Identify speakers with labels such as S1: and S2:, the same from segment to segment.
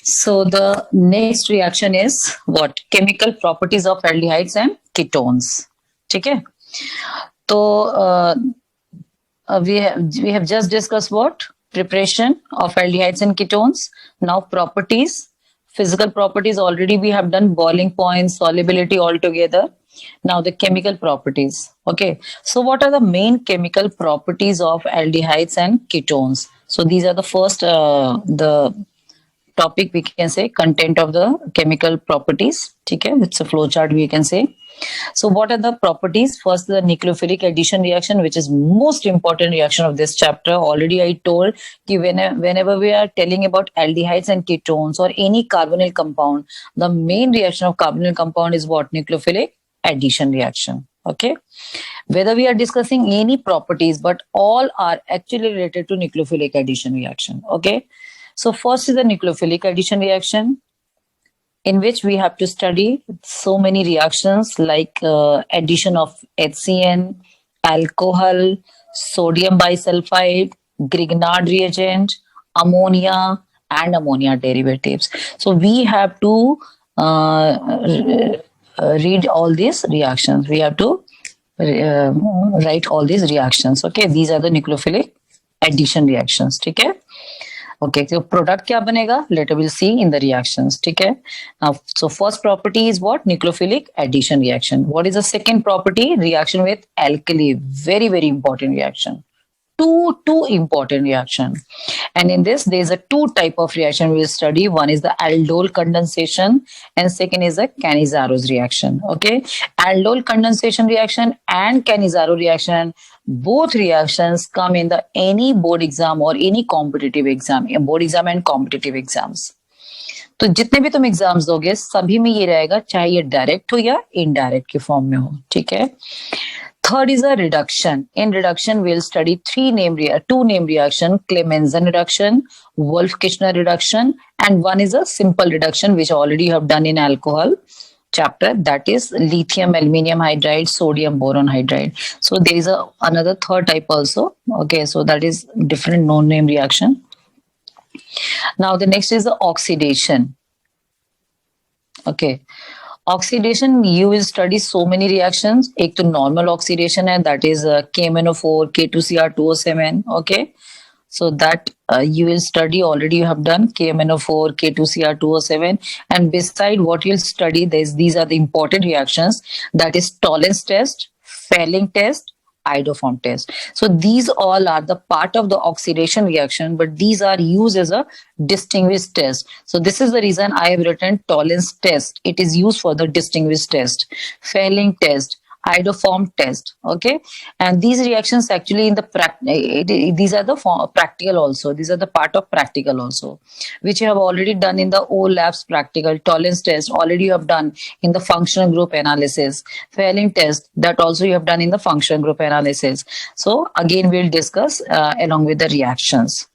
S1: So the next reaction is what? Chemical properties of aldehydes and ketones. ठीक है? तो we have just discussed what? Preparation of aldehydes and ketones. Now properties, physical properties already we have done, boiling point, solubility altogether. Now the chemical properties. Okay, so what are the main chemical properties of aldehydes and ketones? So these are the first the topic we can say, content of the chemical properties. Okay, it's a flow chart we can say. So what are the properties? First, the nucleophilic addition reaction, which is most important reaction of this chapter. Already I told that whenever we are telling about aldehydes and ketones or any carbonyl compound, the main reaction of carbonyl compound is what? Nucleophilic addition reaction. Okay, whether we are discussing any properties, but all are actually related to nucleophilic addition reaction. Okay, so first is the nucleophilic addition reaction, in which we have to study so many reactions like addition of HCN, alcohol, sodium bisulfite, Grignard reagent, ammonia, and ammonia derivatives. So we have to read all these reactions. We have to write all these reactions. Okay, these are the nucleophilic addition reactions. ठीक है? Okay, so product क्या बनेगा? Later we'll see in the reactions. ठीक है? Now, so first property is what? Nucleophilic addition reaction. What is the second property? Reaction with alkali. Very, very important reaction. Two important reaction. And in this, there is a two type of reaction we will study. One is the aldol condensation and second is the Canizaro's reaction. Okay, aldol condensation reaction and Canizaro reaction, both reactions come in the any board exam or any competitive exam, board exam and competitive exams. तो जितने भी तुम exams दोगे सभी में ये रहेगा, चाहे ये डायरेक्ट हो या इनडायरेक्ट के फॉर्म में हो. ठीक है. Third is a reduction. In reduction, we'll study two name reaction, Clemmensen reduction, Wolff-Kishner reduction, and one is a simple reduction, which already have done in alcohol chapter. That is lithium aluminium hydride, sodium boron hydride. So there is another third type also. Okay, so that is different non-name reaction. Now the next is the oxidation. Okay. Oxidation, you will study so many reactions. एक तो normal oxidation है, that is KMnO4, K2Cr2O7. Okay, so that you will study. Already you have done KMnO4, K2Cr2O7, and beside what you'll study, these are the important reactions. That is tolerance test, Fehling test, iodoform test. So these all are the part of the oxidation reaction, but these are used as a distinguished test. So this is the reason I have written tolerance test. It is used for the distinguished test, Fehling test, iodoform test. Okay, and these reactions actually in the these are the practical also. These are the part of practical also, which you have already done in the O labs practical. Tolerance test already you have done in the functional group analysis. Fehling test, that also you have done in the functional group analysis. So again we'll discuss along with the reactions.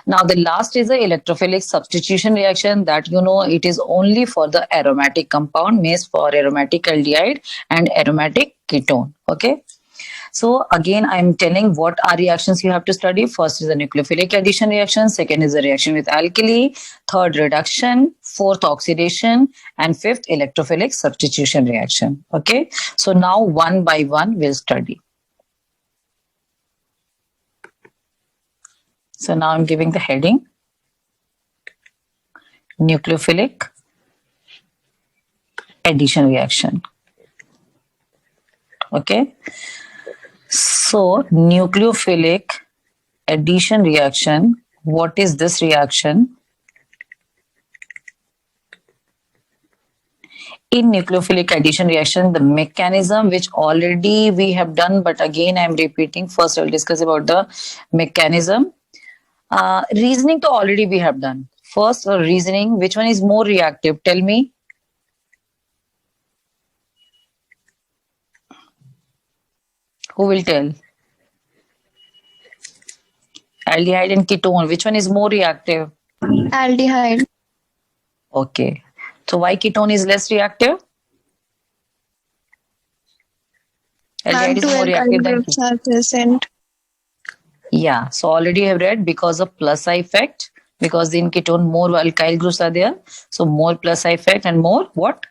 S1: Now the last is the electrophilic substitution reaction, that you know it is only for the aromatic compound, means for aromatic aldehyde and aromatic ketone. Okay, so again I'm telling what are reactions you have to study. First is the nucleophilic addition reaction, second is the reaction with alkali, third reduction, fourth oxidation, and fifth electrophilic substitution reaction. Okay, so now one by one we'll study. So now I'm giving the heading, nucleophilic addition reaction. Okay. So nucleophilic addition reaction, what is this reaction? In nucleophilic addition reaction, the mechanism which already we have done, but again I'm repeating. First I'll discuss about the mechanism. Reasoning to already we have done. First reasoning, which one is more reactive? Tell me. Who will tell? Aldehyde and ketone, which one is more reactive?
S2: Aldehyde.
S1: Okay. So why ketone is less reactive? Aldehyde is more reactive than ketone.
S2: Present.
S1: Yeah, so already I have read because of plus I effect, because in ketone more alkyl groups are there. So more plus effect and more what?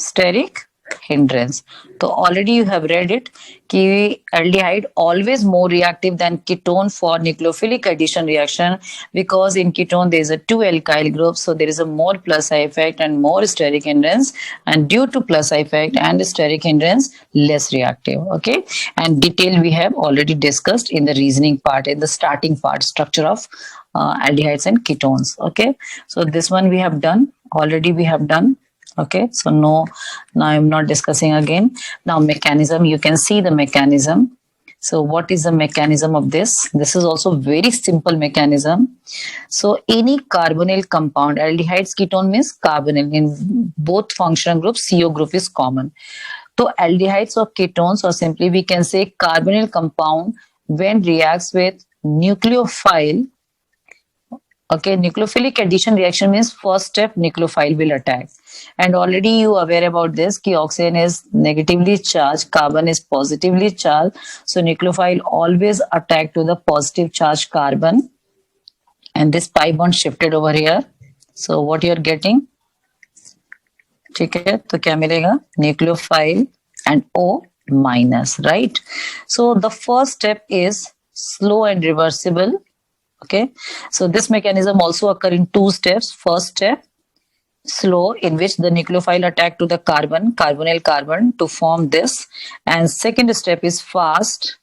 S1: Steric hindrance. So already you have read it कि aldehyde always more reactive than ketone for nucleophilic addition reaction, because in ketone there is a two alkyl groups, so there is a more plus effect and more steric hindrance, and due to plus effect and steric hindrance less reactive. Okay, and detail we have already discussed in the reasoning part, in the starting part, structure of aldehydes and ketones. Okay, so this one we have done already, we have done. Okay, so no, now I'm not discussing again. Now mechanism, you can see the mechanism. So what is the mechanism of this? This is also very simple mechanism. So any carbonyl compound, aldehydes ketone means carbonyl, in both functional groups CO group is common. So aldehydes or ketones, or simply we can say carbonyl compound, when reacts with nucleophile. Okay, nucleophilic addition reaction means first step nucleophile will attack. And already you are aware about this, ki oxygen is negatively charged, carbon is positively charged. So nucleophile always attack to the positive charged carbon. And this pi bond shifted over here. So what you are getting? ठीक है, तो क्या मिलेगा? Nucleophile and O minus, right? So the first step is slow and reversible. Okay, so this mechanism also occur in two steps. First step, slow, in which the nucleophile attack to the carbon, carbonyl carbon, to form this, and second step is fast,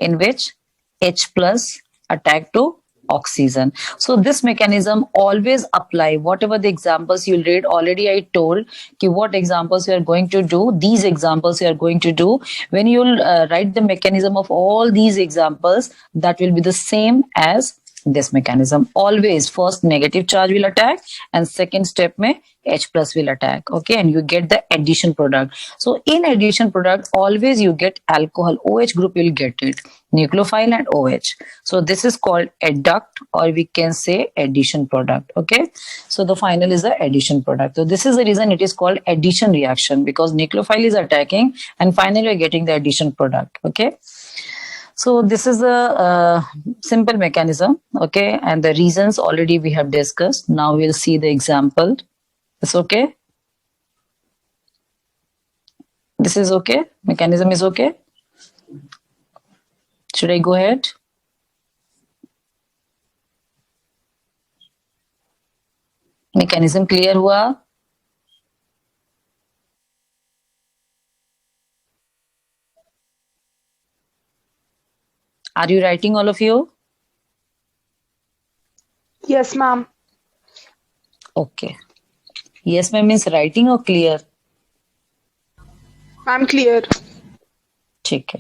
S1: in which H plus attack to oxygen. So this mechanism always apply. Whatever the examples you'll read, already I told ki what examples you are going to do. These examples you are going to do. When you'll write the mechanism of all these examples, that will be the same as this mechanism. Always first negative charge will attack, and second step mein H plus will attack. Okay, and you get the addition product. So in addition product, always you get alcohol. OH group will get it, nucleophile and OH. So this is called adduct, or we can say addition product. Okay, so the final is the addition product. So this is the reason it is called addition reaction, because nucleophile is attacking and finally you are getting the addition product. Okay, so this is a simple mechanism. Okay, and the reasons already we have discussed. Now we'll see the example. It's okay? This is okay? Mechanism is okay? Should I go ahead? Mechanism clear हुआ? Are you writing, all of you?
S2: Yes, ma'am.
S1: Okay. Yes, ma'am means writing or clear?
S2: I'm clear.
S1: ठीक है.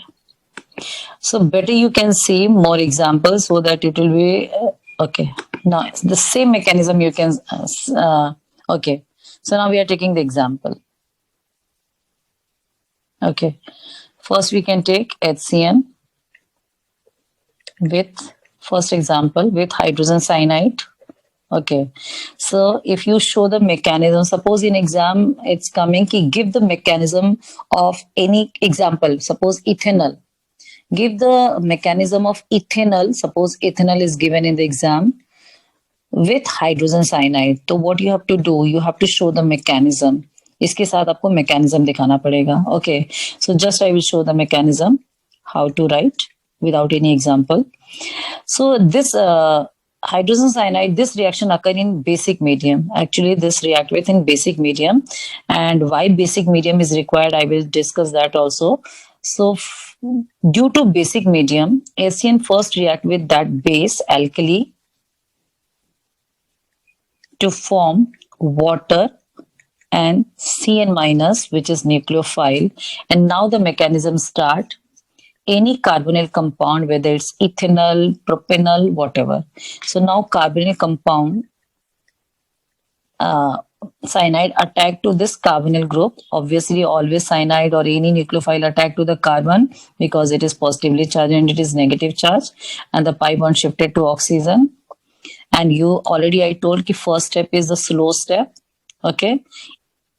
S1: So better you can see more examples so that it will be okay. Now it's the same mechanism you can okay. So now we are taking the example. Okay. First we can take HCN with, first example, with hydrogen cyanide. Okay, so if you show the mechanism, suppose in exam it's coming ki give the mechanism of any example, suppose ethanol. Give the mechanism of ethanol, suppose ethanol is given in the exam with hydrogen cyanide. So what you have to do, you have to show the mechanism. इसके साथ आपको mechanism दिखाना पड़ेगा. Okay, so just I will show the mechanism, how to write without any example. So this hydrogen cyanide, this reaction occur in basic medium. Actually, this react with in basic medium, and why basic medium is required, I will discuss that also. So due to basic medium, HCN first react with that base alkali to form water and Cn minus, which is nucleophile. And now the mechanism start. Any carbonyl compound, whether it's ethanol, propanol, whatever. So now carbonyl compound, cyanide attack to this carbonyl group. Obviously, always cyanide or any nucleophile attack to the carbon because it is positively charged and it is negative charge, and the pi bond shifted to oxygen. And you already, I told ki first step is the slow step, okay,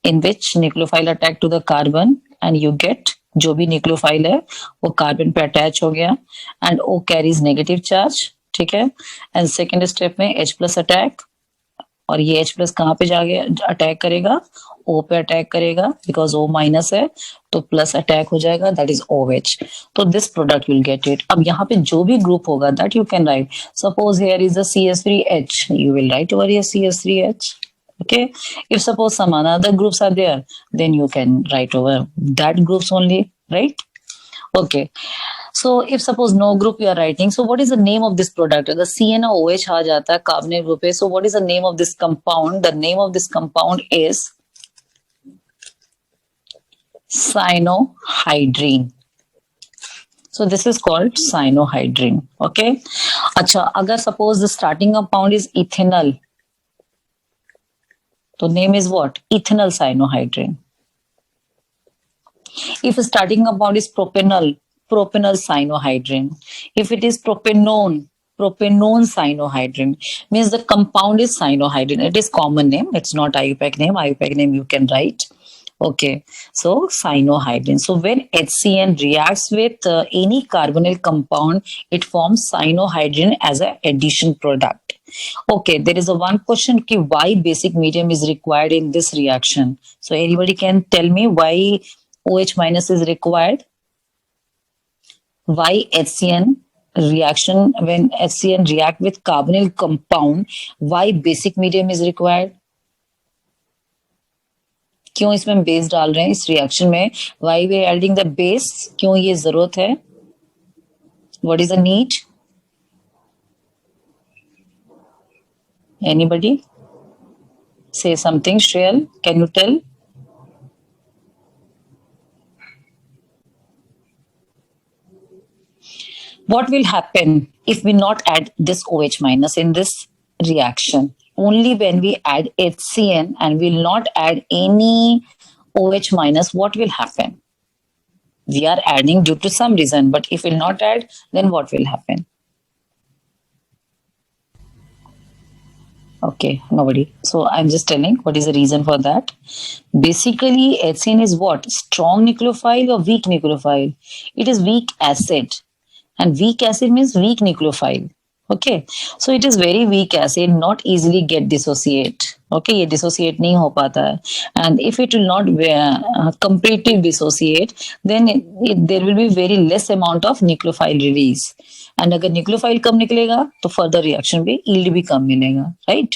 S1: in which nucleophile attack to the carbon and you get जो भी nucleophile है वो carbon पे attach हो गया and O carries negative charge, ठीक है। And second step में H+ अटैक, और ये H+ कहाँ पे जाके अटैक करेगा, O पे अटैक करेगा, बिकॉज O- है तो प्लस अटैक हो जाएगा, दैट इज OH। तो this product will get it. अब यहाँ पे जो भी ग्रुप होगा that you can write, suppose here is a CH3H, you will write over here CH3H. Okay, if suppose some another groups are there, then you can write over that groups only, right? Okay, so if suppose no group you are writing, so what is the name of this product? The CnOH आ जाता है carbonyl group पे, so what is the name of this compound? The name of this compound is cyanohydrine. So this is called cyanohydrine. Okay, अच्छा, अगर suppose the starting compound is ethanol, तो name is what? Ethanol cyanohydrine. If starting compound is propanol, propanol cyanohydrine. If it is propanone, propanone cyanohydrine, means the compound is cyanohydrine. It is common name, it's not IUPAC name. IUPAC name you can write. Okay, so cyanohydrine. So when HCN reacts with any carbonyl compound, it forms cyanohydrine as an addition product. Okay, there is a one question ki why basic medium is required in this reaction. So anybody can tell me why OH- is required? Why HCN reaction, when HCN react with carbonyl compound, why basic medium is required? क्यों इसमें base डाल रहे हैं इस reaction में? Why we adding the base? क्यों ये जरूरत है? What is the need? Anybody say something? Shreyal, can you tell? What will happen if we not add this OH- in this reaction? Only when we add HCN and will not add any OH-, what will happen? We are adding due to some reason, but if we'll not add, then what will happen? Okay, nobody. So I'm just telling what is the reason for that. Basically, HCN is what? Strong nucleophile or weak nucleophile? It is weak acid. And weak acid means weak nucleophile. Okay, so it is very weak acid, not easily get dissociate. Okay, ये dissociate नहीं हो पाता है. And if it will not completely dissociate, then there will be very less amount of nucleophile release. And अगर nucleophile कम निकलेगा तो further reaction भी yield भी कम मिलेगा, right?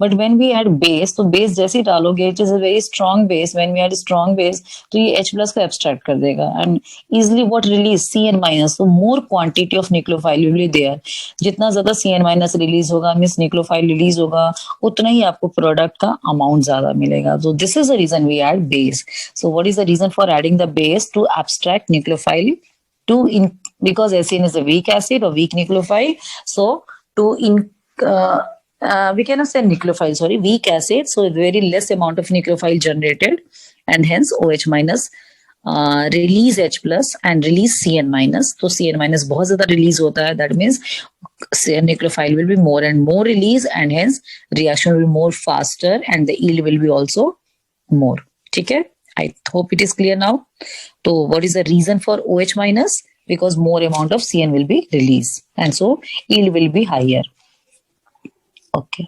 S1: But when we add base, तो base जैसे डालोगे, it is a very strong base. When we add strong base, तो ये H+ को abstract कर देगा and easily what release? CN-, so more quantity of nucleophile will be there. जितना ज्यादा CN- रिलीज होगा मीन्स न्यूक्लियोफाइल रिलीज होगा, उतना ही आपको प्रोडक्ट का अमाउंट ज्यादा मिलेगा. So this is the reason we add base. So what is the reason for adding the base? To abstract nucleophile because HCN is a weak acid or weak nucleophile. So we cannot say nucleophile, sorry, weak acid. So very less amount of nucleophile generated, and hence OH- release H+ and release CN-. तो CN- बहुत ज्यादा release होता है. That means nucleophile will be more and more release, and hence reaction will be more faster and the yield will be also more. ठीक है? I hope it is clear now. So what is the reason for OH-? Because more amount of CN will be released, and so yield will be higher. Okay.